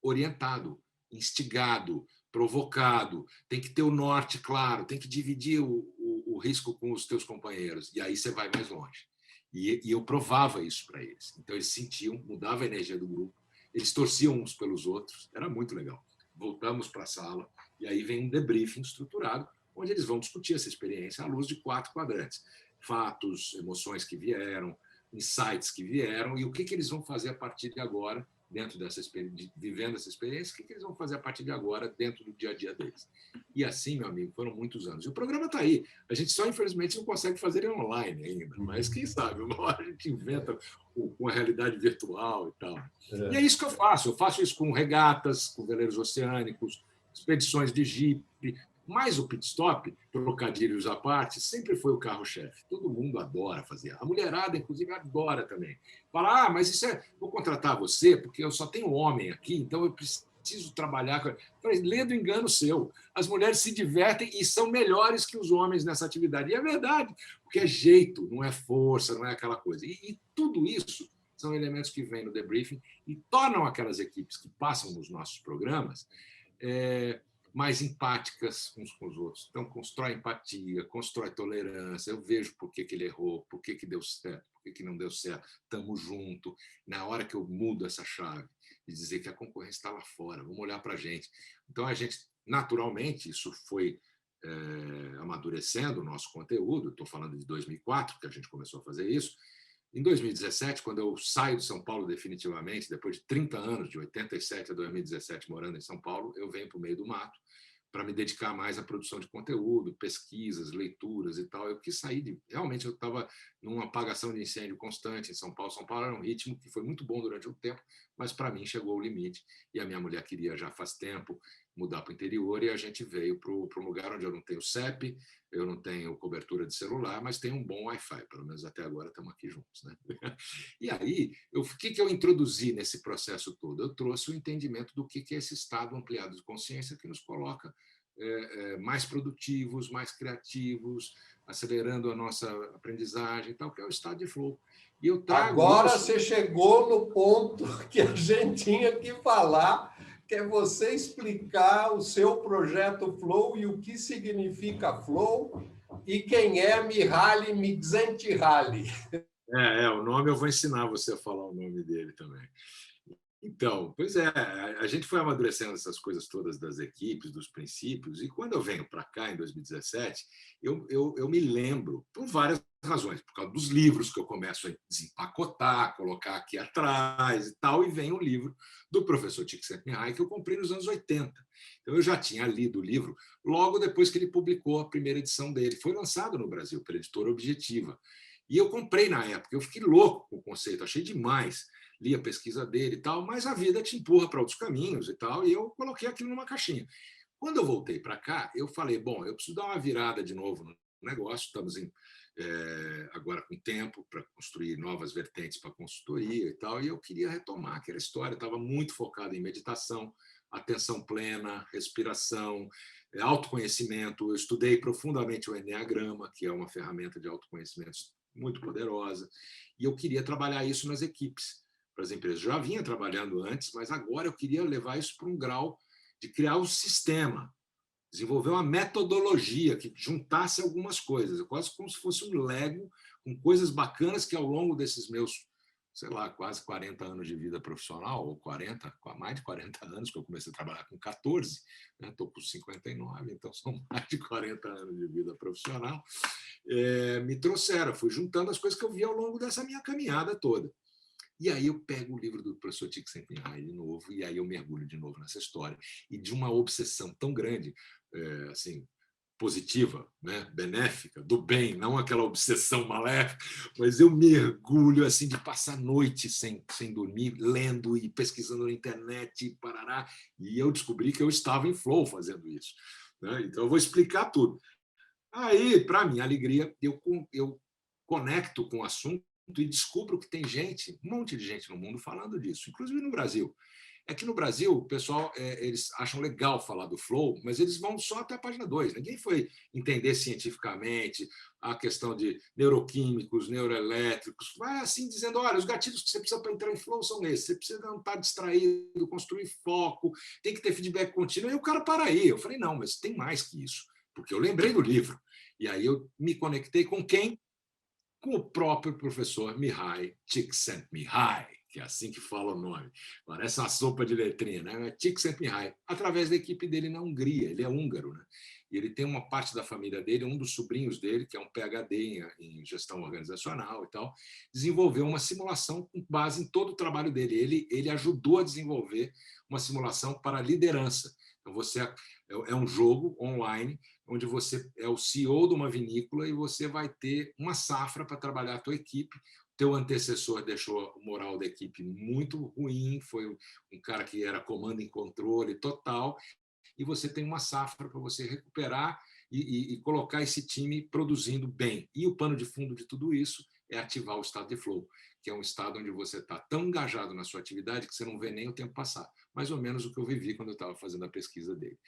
orientado, instigado, provocado, tem que ter o norte claro, tem que dividir o risco com os teus companheiros, e aí você vai mais longe. E eu provava isso para eles. Então, eles sentiam, mudava a energia do grupo, eles torciam uns pelos outros, era muito legal. voltamos para a sala, e aí vem um debriefing estruturado, onde eles vão discutir essa experiência à luz de 4 quadrantes. Fatos, emoções que vieram, insights que vieram, e o que eles vão fazer a partir de agora, dentro dessa experiência, vivendo essa experiência, o que eles vão fazer a partir de agora, dentro do dia a dia deles. E assim, meu amigo, foram muitos anos. E o programa está aí. A gente só, infelizmente, não consegue fazer ele online ainda, mas quem sabe, uma hora a gente inventa com a realidade virtual e tal. E é isso que eu faço. Eu faço isso com regatas, com veleiros oceânicos, expedições de jipe, mas o pit stop, trocadilhos à parte, sempre foi o carro-chefe. Todo mundo adora fazer. A mulherada, inclusive, adora também. Fala, mas isso vou contratar você, porque eu só tenho homem aqui, então eu preciso trabalhar com... Falei, lê do engano seu. As mulheres se divertem e são melhores que os homens nessa atividade. E é verdade, porque é jeito, não é força, não é aquela coisa. E tudo isso são elementos que vêm no debriefing e tornam aquelas equipes que passam nos nossos programas mais empáticas uns com os outros. Então, constrói empatia, constrói tolerância. Eu vejo por que ele errou, por que deu certo, por que não deu certo. Estamos juntos. Na hora que eu mudo essa chave e dizer que a concorrência está lá fora, vamos olhar para a gente. Então, a gente, naturalmente, isso foi amadurecendo o nosso conteúdo. Estou falando de 2004, que a gente começou a fazer isso. Em 2017, quando eu saio de São Paulo definitivamente, depois de 30 anos, de 87 a 2017, morando em São Paulo, eu venho para o meio do mato para me dedicar mais à produção de conteúdo, pesquisas, leituras e tal. Eu quis sair de... Realmente, eu estava numa apagação de incêndio constante em São Paulo. São Paulo era um ritmo que foi muito bom durante um tempo, mas para mim chegou o limite. E a minha mulher queria já faz tempo mudar para o interior e a gente veio para um lugar onde eu não tenho CEP, eu não tenho cobertura de celular, mas tenho um bom Wi-Fi, pelo menos até agora estamos aqui juntos. Né? E aí, o que eu introduzi nesse processo todo? Eu trouxe o entendimento do que é esse estado ampliado de consciência que nos coloca mais produtivos, mais criativos, acelerando a nossa aprendizagem, tal, que é o estado de flow. E eu trago Agora isso... você chegou no ponto que a gente tinha que falar, que é você explicar o seu projeto Flow e o que significa Flow e quem é Mihaly Csikszentmihalyi. O nome eu vou ensinar você a falar o nome dele também. Então, pois é, a gente foi amadurecendo essas coisas todas das equipes, dos princípios, e quando eu venho para cá, em 2017, eu me lembro, por várias razões, por causa dos livros que eu começo a desempacotar, colocar aqui atrás e tal, e vem o livro do professor Csikszentmihalyi, que eu comprei nos anos 80. Então, eu já tinha lido o livro logo depois que ele publicou a primeira edição dele. Foi lançado no Brasil pela editora Objetiva. E eu comprei na época, eu fiquei louco com o conceito, achei demais. Li a pesquisa dele e tal, mas a vida te empurra para outros caminhos e tal, e eu coloquei aquilo numa caixinha. Quando eu voltei para cá, eu falei, bom, eu preciso dar uma virada de novo no negócio, estamos agora com tempo para construir novas vertentes para consultoria e tal, e eu queria retomar aquela história, estava muito focado em meditação, atenção plena, respiração, autoconhecimento. Eu estudei profundamente o Enneagrama, que é uma ferramenta de autoconhecimento muito poderosa, e eu queria trabalhar isso nas equipes, para as empresas. Eu já vinha trabalhando antes, mas agora eu queria levar isso para um grau de criar um sistema, desenvolver uma metodologia que juntasse algumas coisas, quase como se fosse um Lego, com coisas bacanas que ao longo desses meus, sei lá, quase 40 anos de vida profissional, ou 40, mais de 40 anos, que eu comecei a trabalhar com 14, estou com 59, então são mais de 40 anos de vida profissional, me trouxeram, fui juntando as coisas que eu vi ao longo dessa minha caminhada toda. E aí eu pego o livro do professor Csikszentmihalyi de novo, e aí eu mergulho de novo nessa história. E de uma obsessão tão grande, assim, positiva, né? Benéfica, do bem, não aquela obsessão maléfica, mas eu mergulho assim, de passar noite sem dormir, lendo e pesquisando na internet, e parará, e eu descobri que eu estava em flow fazendo isso. Né? Então eu vou explicar tudo. Aí, para minha alegria, eu conecto com o assunto e descubro que tem gente, um monte de gente no mundo falando disso, inclusive no Brasil. É que no Brasil, o pessoal, eles acham legal falar do flow, mas eles vão só até a página 2. Ninguém foi entender cientificamente a questão de neuroquímicos, neuroelétricos. Vai assim dizendo, olha, os gatilhos que você precisa para entrar em flow são esses. Você precisa não estar distraído, construir foco, tem que ter feedback contínuo. E o cara para aí. Eu falei, não, mas tem mais que isso. Porque eu lembrei do livro. E aí eu me conectei com quem? Com o próprio professor Mihaly Csikszentmihalyi, que é assim que fala o nome, parece uma sopa de letrinha, né? Csikszentmihalyi, através da equipe dele na Hungria, ele é húngaro, né? E ele tem uma parte da família dele, um dos sobrinhos dele, que é um PhD em gestão organizacional e tal, desenvolveu uma simulação com base em todo o trabalho dele. Ele ajudou a desenvolver uma simulação para liderança. Então, você é um jogo online onde você é o CEO de uma vinícola e você vai ter uma safra para trabalhar a tua equipe. Teu antecessor deixou o moral da equipe muito ruim, foi um cara que era comando e controle total, e você tem uma safra para você recuperar e colocar esse time produzindo bem. E o pano de fundo de tudo isso é ativar o estado de flow, que é um estado onde você está tão engajado na sua atividade que você não vê nem o tempo passar. Mais ou menos o que eu vivi quando eu estava fazendo a pesquisa dele.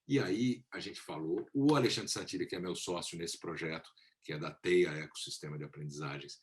E aí a gente falou, o Alexandre Santini, que é meu sócio nesse projeto, que é da TEIA, Ecossistema de Aprendizagens,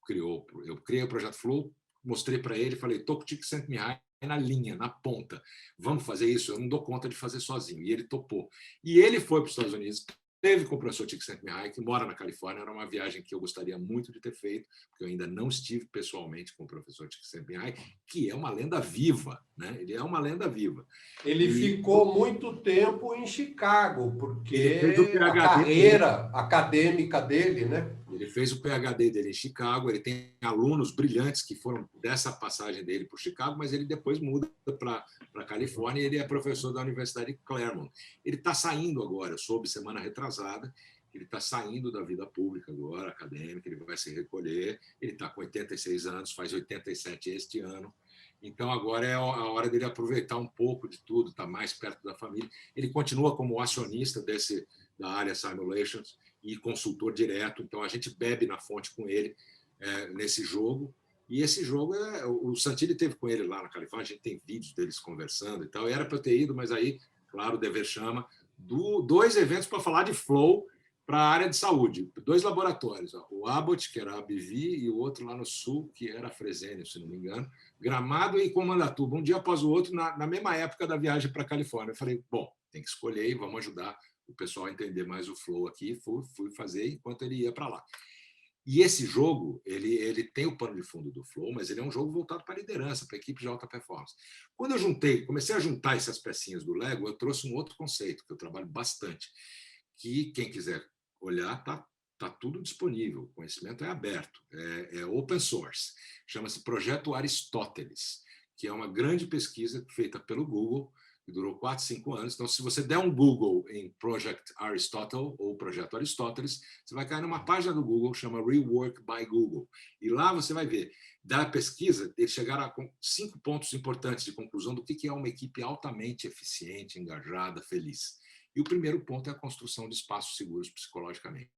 eu criei o projeto Flow, mostrei para ele, falei, estou com o Csikszentmihalyi na linha, na ponta, vamos fazer isso? Eu não dou conta de fazer sozinho. E ele topou. E ele foi para os Estados Unidos, teve com o professor Csikszentmihalyi, que mora na Califórnia, era uma viagem que eu gostaria muito de ter feito, porque eu ainda não estive pessoalmente com o professor Csikszentmihalyi, que é uma lenda viva, né? Ele é uma lenda viva. Ele ficou muito tempo em Chicago, Ele fez o porque a PhD carreira acadêmica dele, né? Ele fez o PhD dele em Chicago, ele tem alunos brilhantes que foram dessa passagem dele para o Chicago, mas ele depois muda para a Califórnia e ele é professor da Universidade de Claremont. Ele está saindo agora, eu soube semana retrasada, ele está saindo da vida pública agora, acadêmica, ele vai se recolher, ele está com 86 anos, faz 87 este ano, então agora é a hora dele aproveitar um pouco de tudo, está mais perto da família. Ele continua como acionista da área Simulations, e consultor direto, então a gente bebe na fonte com ele nesse jogo, e esse jogo, o Santini teve com ele lá na Califórnia, a gente tem vídeos deles conversando e tal, era para eu ter ido, mas aí, claro, o dever chama, 2 eventos para falar de flow para a área de saúde, 2 laboratórios, o Abbott, que era a ABV, e o outro lá no sul, que era a Fresenius, se não me engano, Gramado e Comandatuba, um dia após o outro, na mesma época da viagem para a Califórnia. Eu falei, bom, tem que escolher e vamos ajudar o pessoal a entender mais o flow aqui, fui fazer enquanto ele ia para lá. E esse jogo, ele tem o pano de fundo do flow, mas ele é um jogo voltado para a liderança, para a equipe de alta performance. Quando eu comecei a juntar essas pecinhas do Lego, eu trouxe um outro conceito, que eu trabalho bastante, que quem quiser olhar, tá tudo disponível, o conhecimento é aberto, é open source, chama-se Projeto Aristóteles, que é uma grande pesquisa feita pelo Google, que durou 4, 5 anos. Então, se você der um Google em Project Aristotle ou Projeto Aristóteles, você vai cair numa página do Google que chama Rework by Google. E lá você vai ver, da pesquisa, eles chegaram a 5 pontos importantes de conclusão do que é uma equipe altamente eficiente, engajada, feliz. E o primeiro ponto é a construção de espaços seguros psicologicamente.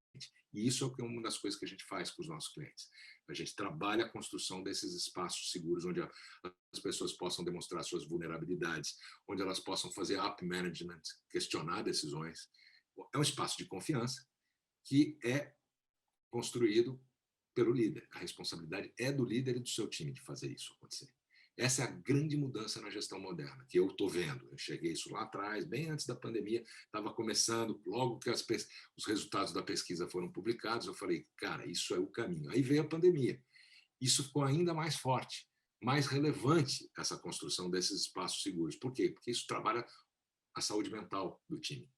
E isso é uma das coisas que a gente faz com os nossos clientes. A gente trabalha a construção desses espaços seguros onde as pessoas possam demonstrar suas vulnerabilidades, onde elas possam fazer up management, questionar decisões. É um espaço de confiança que é construído pelo líder. A responsabilidade é do líder e do seu time de fazer isso acontecer. Essa é a grande mudança na gestão moderna, que eu estou vendo. Eu cheguei isso lá atrás, bem antes da pandemia, estava começando, logo que os resultados da pesquisa foram publicados, eu falei, cara, isso é o caminho. Aí veio a pandemia. Isso ficou ainda mais forte, mais relevante, essa construção desses espaços seguros. Por quê? Porque isso trabalha a saúde mental do time.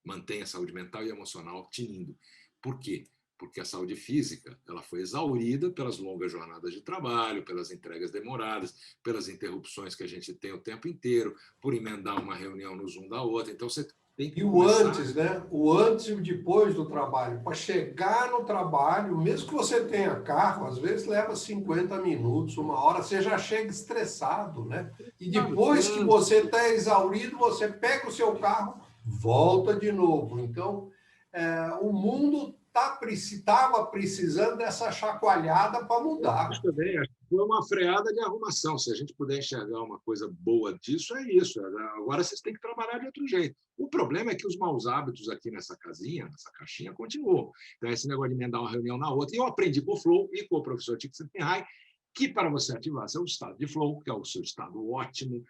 Mantém a saúde mental e emocional tinindo. Por quê? Porque a saúde física ela foi exaurida pelas longas jornadas de trabalho, pelas entregas demoradas, pelas interrupções que a gente tem o tempo inteiro, por emendar uma reunião no Zoom da outra. Então, você tem que começar... antes, né? O antes e o depois do trabalho. Para chegar no trabalho, mesmo que você tenha carro, às vezes leva 50 minutos, 1 hora, você já chega estressado, né? E depois que você está exaurido, você pega o seu carro, volta de novo. Então, o mundo estava precisando dessa chacoalhada para mudar. Eu também acho que foi uma freada de arrumação. Se a gente puder enxergar uma coisa boa disso, é isso. Agora vocês têm que trabalhar de outro jeito. O problema é que os maus hábitos aqui nessa casinha, nessa caixinha, continuam. Então, esse negócio de emendar uma reunião na outra. E eu aprendi com o Flow e com o professor Csikszentmihalyi que para você ativar seu estado de Flow, que é o seu estado ótimo,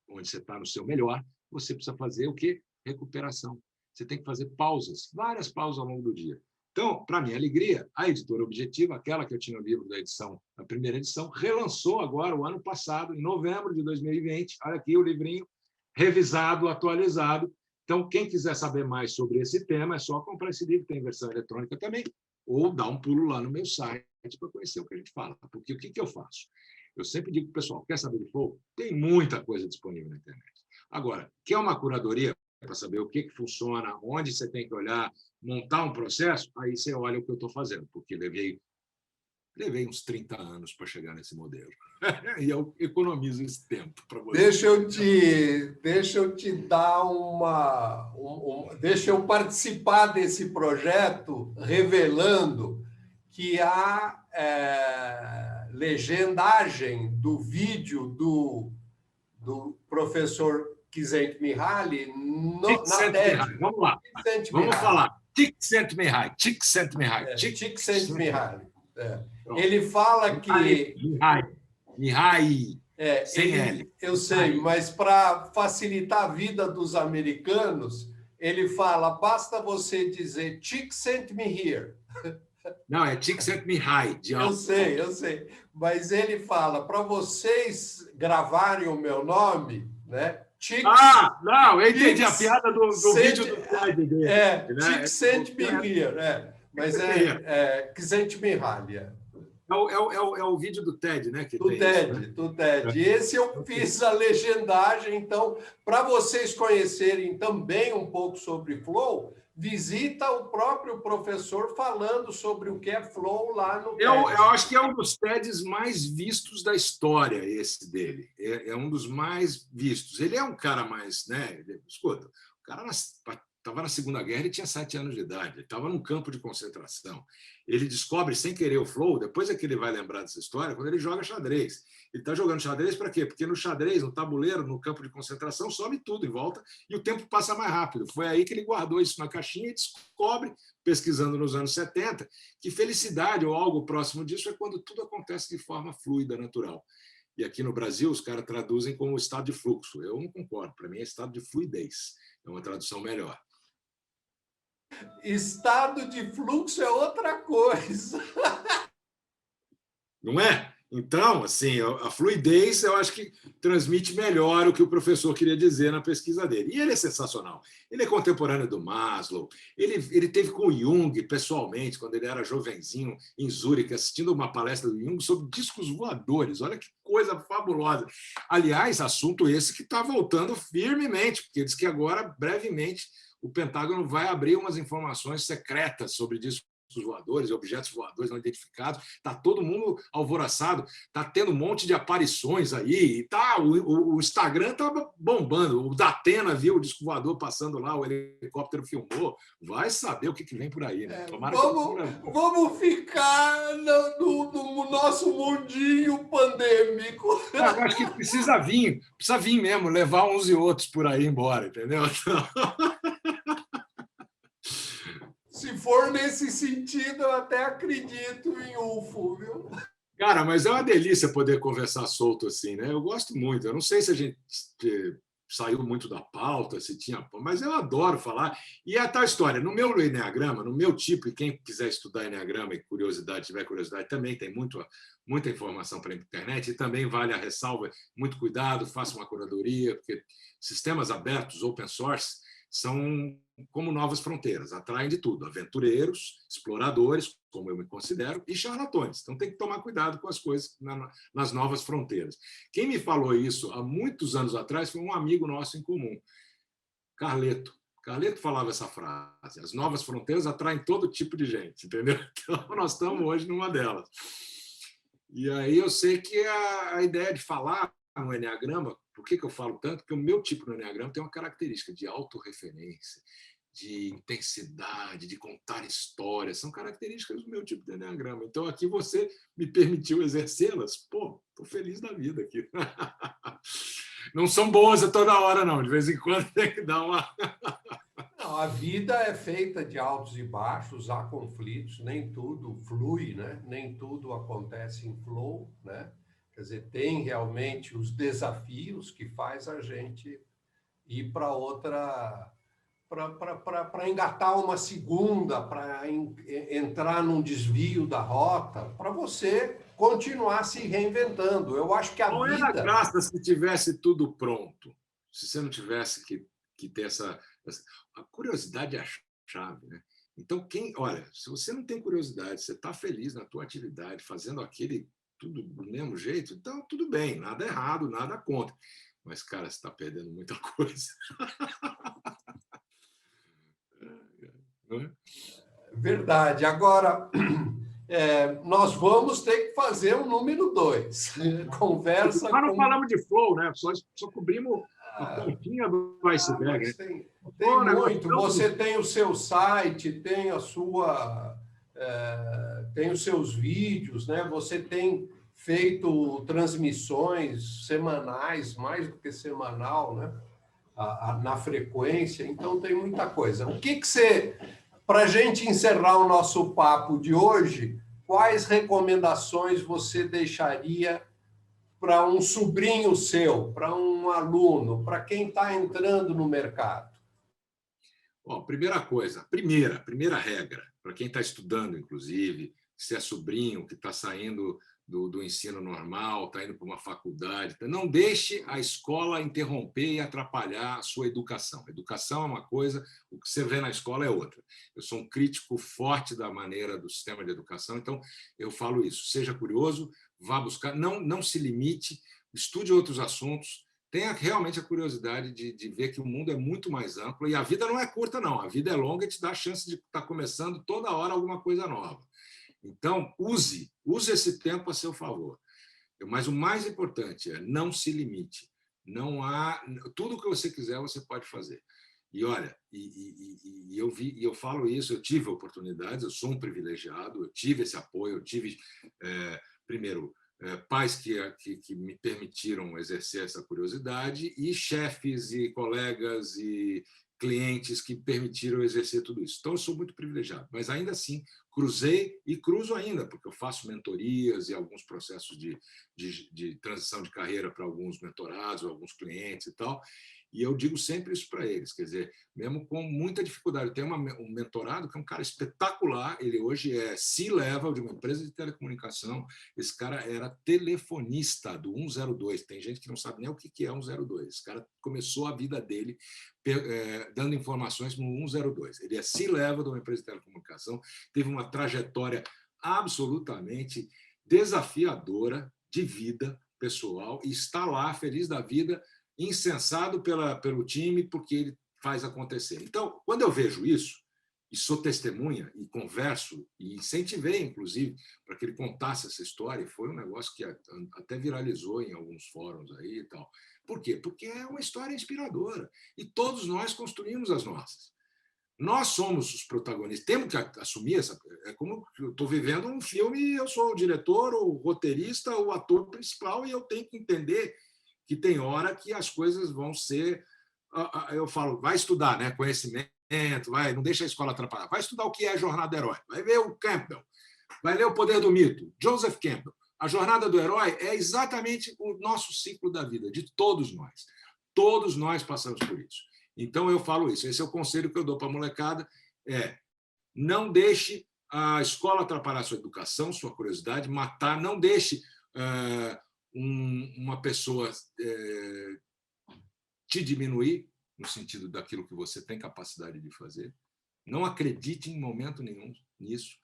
onde você está no seu melhor, você precisa fazer o quê? Recuperação. Você tem que fazer pausas, várias pausas ao longo do dia. Então, para minha alegria, a editora Objetiva, aquela que eu tinha o livro da edição, a primeira edição, relançou agora, o ano passado, em novembro de 2020, olha aqui o livrinho, revisado, atualizado. Então, quem quiser saber mais sobre esse tema, é só comprar esse livro, tem versão eletrônica também, ou dar um pulo lá no meu site para conhecer o que a gente fala. Porque o que eu faço? Eu sempre digo para o pessoal, quer saber de flow? Tem muita coisa disponível na internet. Agora, quer uma curadoria para saber o que funciona, onde você tem que olhar, montar um processo, aí você olha o que eu estou fazendo, porque levei uns 30 anos para chegar nesse modelo. E eu economizo esse tempo para você. Deixa eu te dar deixa eu participar desse projeto revelando que a legendagem do vídeo do professor Csikszentmihalyi na TED. Vamos lá. Vamos falar. Csikszentmihalyi. Csikszentmihalyi. Ele fala que... Mihaly. Sem L. Eu sei, mas para facilitar a vida dos americanos, ele fala, basta você dizer Csikszentmihalyi. Não, é Csikszentmihalyi. Eu sei. Mas ele fala, para vocês gravarem o meu nome, né? Não, eu entendi a piada do vídeo do TED dele. Csikszentmihalyi, mas Csikszentmihalyi. É o vídeo do TED, né? Do TED. Esse eu fiz a legendagem, então, para vocês conhecerem também um pouco sobre Flow, visita o próprio professor falando sobre o que é Flow lá no TED. Eu acho que é um dos TEDs mais vistos da história, esse dele. É um dos mais vistos. Ele é um cara mais... né? Escuta, o cara estava na Segunda Guerra, ele tinha 7 anos de idade, ele estava num campo de concentração. Ele descobre, sem querer, o flow, depois é que ele vai lembrar dessa história, quando ele joga xadrez. Ele está jogando xadrez para quê? Porque no xadrez, no tabuleiro, no campo de concentração, some tudo em volta e o tempo passa mais rápido. Foi aí que ele guardou isso na caixinha e descobre, pesquisando nos anos 70, que felicidade ou algo próximo disso é quando tudo acontece de forma fluida, natural. E aqui no Brasil, os caras traduzem como estado de fluxo. Eu não concordo. Para mim, é estado de fluidez. É uma tradução melhor. Estado de fluxo é outra coisa. Não é? Então, assim, a fluidez eu acho que transmite melhor o que o professor queria dizer na pesquisa dele. E ele é sensacional. Ele é contemporâneo do Maslow. Ele teve com o Jung, pessoalmente, quando ele era jovenzinho, em Zurique, assistindo uma palestra do Jung sobre discos voadores. Olha que coisa fabulosa. Aliás, assunto esse que está voltando firmemente, porque diz que agora, brevemente, o Pentágono vai abrir umas informações secretas sobre discos voadores e objetos voadores não identificados. Está todo mundo alvoroçado, está tendo um monte de aparições aí. E o Instagram está bombando. O Datena viu o disco voador passando lá, o helicóptero filmou. Vai saber o que vem por aí. Né? Vamos ficar no nosso mundinho pandêmico. Eu acho que precisa vir mesmo, levar uns e outros por aí embora, entendeu? Se for nesse sentido, eu até acredito em UFO, viu? Cara, mas é uma delícia poder conversar solto assim, né? Eu gosto muito. Eu não sei se a gente saiu muito da pauta, se tinha, mas eu adoro falar. E é a tal história, no meu Enneagrama, no meu tipo, e quem quiser estudar Enneagrama e tiver curiosidade, também tem muita informação para a internet, e também vale a ressalva, muito cuidado, faça uma curadoria, porque sistemas abertos, open source, são como novas fronteiras, atraem de tudo, aventureiros, exploradores, como eu me considero, e charlatões. Então tem que tomar cuidado com as coisas nas novas fronteiras. Quem me falou isso há muitos anos atrás foi um amigo nosso em comum, Carleto. Carleto falava essa frase, as novas fronteiras atraem todo tipo de gente, entendeu? Então nós estamos hoje numa delas. E aí eu sei que a ideia de falar no Enneagrama, por que eu falo tanto? Porque o meu tipo no Enneagrama tem uma característica de autorreferência, de intensidade, de contar histórias. São características do meu tipo de Enneagrama. Então, aqui você me permitiu exercê-las. Pô, estou feliz da vida aqui. Não são boas a toda hora, não. De vez em quando tem que dar uma... Não, a vida é feita de altos e baixos, há conflitos, nem tudo flui, né? Nem tudo acontece em flow, né? Quer dizer, tem realmente os desafios que faz a gente ir para outra para engatar uma segunda, para entrar num desvio da rota, para você continuar se reinventando. Eu acho que a Não vida... era graça se tivesse tudo pronto, se você não tivesse que ter essa... A curiosidade é a chave, né? Então, olha, se você não tem curiosidade, você está feliz na tua atividade, fazendo aquele tudo do mesmo jeito, então tudo bem, nada errado, nada contra. Mas, cara, você está perdendo muita coisa. Não é? Verdade. Agora, nós vamos ter que fazer o número 2. Conversa Nós não com... falamos de flow, né? Só cobrimos a pontinha do iceberg. Mas Né? tem Negócio muito. tão Você bonito. tem o seu site, tem a sua... tem os seus vídeos, né? Você tem feito transmissões semanais, mais do que semanal, né? Na frequência, então tem muita coisa. O que você... Para a gente encerrar o nosso papo de hoje, quais recomendações você deixaria para um sobrinho seu, para um aluno, para quem está entrando no mercado? Bom, primeira regra, para quem está estudando, inclusive, se é sobrinho que está saindo do ensino normal, está indo para uma faculdade, não deixe a escola interromper e atrapalhar a sua educação. Educação é uma coisa, o que você vê na escola é outra. Eu sou um crítico forte da maneira do sistema de educação, então eu falo isso. Seja curioso, vá buscar, não se limite, estude outros assuntos, tenha realmente a curiosidade de ver que o mundo é muito mais amplo e a vida não é curta, não. A vida é longa e te dá a chance de estar começando toda hora alguma coisa nova. Então, use esse tempo a seu favor. Mas o mais importante é não se limite. Não há... Tudo que você quiser, você pode fazer. E, olha, eu falo isso, eu tive oportunidades, eu sou um privilegiado, eu tive esse apoio, eu tive, primeiro, pais que me permitiram exercer essa curiosidade e chefes e colegas e clientes que permitiram exercer tudo isso. Então, eu sou muito privilegiado, mas ainda assim cruzei e cruzo ainda, porque eu faço mentorias e alguns processos de transição de carreira para alguns mentorados, alguns clientes e tal, e eu digo sempre isso para eles, quer dizer, mesmo com muita dificuldade. Eu tenho um mentorado que é um cara espetacular, ele hoje é C-level de uma empresa de telecomunicação, esse cara era telefonista do 102, tem gente que não sabe nem o que é 102, esse cara começou a vida dele dando informações no 102, ele é C-level de uma empresa de telecomunicação, teve uma trajetória absolutamente desafiadora de vida pessoal e está lá, feliz da vida, incensado pelo time, porque ele faz acontecer. Então, quando eu vejo isso, e sou testemunha, e converso, e incentivei, inclusive, para que ele contasse essa história, foi um negócio que até viralizou em alguns fóruns aí e tal. Por quê? Porque é uma história inspiradora, e todos nós construímos as nossas. Nós somos os protagonistas, temos que assumir essa... É como eu estou vivendo um filme e eu sou o diretor, o roteirista, o ator principal, e eu tenho que entender que tem hora que as coisas vão ser... Eu falo, vai estudar, né? Conhecimento, não deixa a escola atrapalhar. Vai estudar o que é a jornada do herói. Vai ver o Campbell, vai ler O Poder do Mito, Joseph Campbell. A jornada do herói é exatamente o nosso ciclo da vida, de todos nós. Todos nós passamos por isso. Então, eu falo isso. Esse é o conselho que eu dou para a molecada, não deixe a escola atrapalhar a sua educação, sua curiosidade, matar, não deixe uma pessoa te diminuir, no sentido daquilo que você tem capacidade de fazer. Não acredite em momento nenhum nisso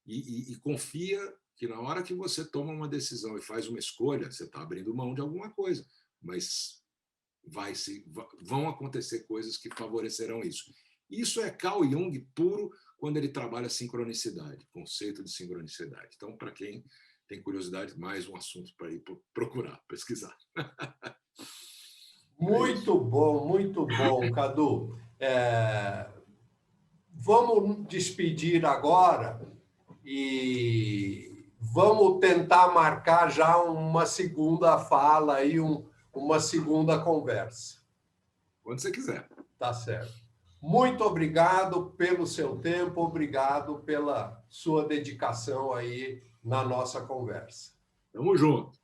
e confia que na hora que você toma uma decisão e faz uma escolha, você está abrindo mão de alguma coisa, mas vão acontecer coisas que favorecerão isso. Isso é Carl Jung puro quando ele trabalha sincronicidade, conceito de sincronicidade. Então, para quem tem curiosidade, mais um assunto para ir procurar, pesquisar. Muito bom, Cadu. Vamos despedir agora e vamos tentar marcar já uma segunda fala aí, uma segunda conversa. Quando você quiser. Tá certo. Muito obrigado pelo seu tempo, obrigado pela sua dedicação aí na nossa conversa. Tamo junto.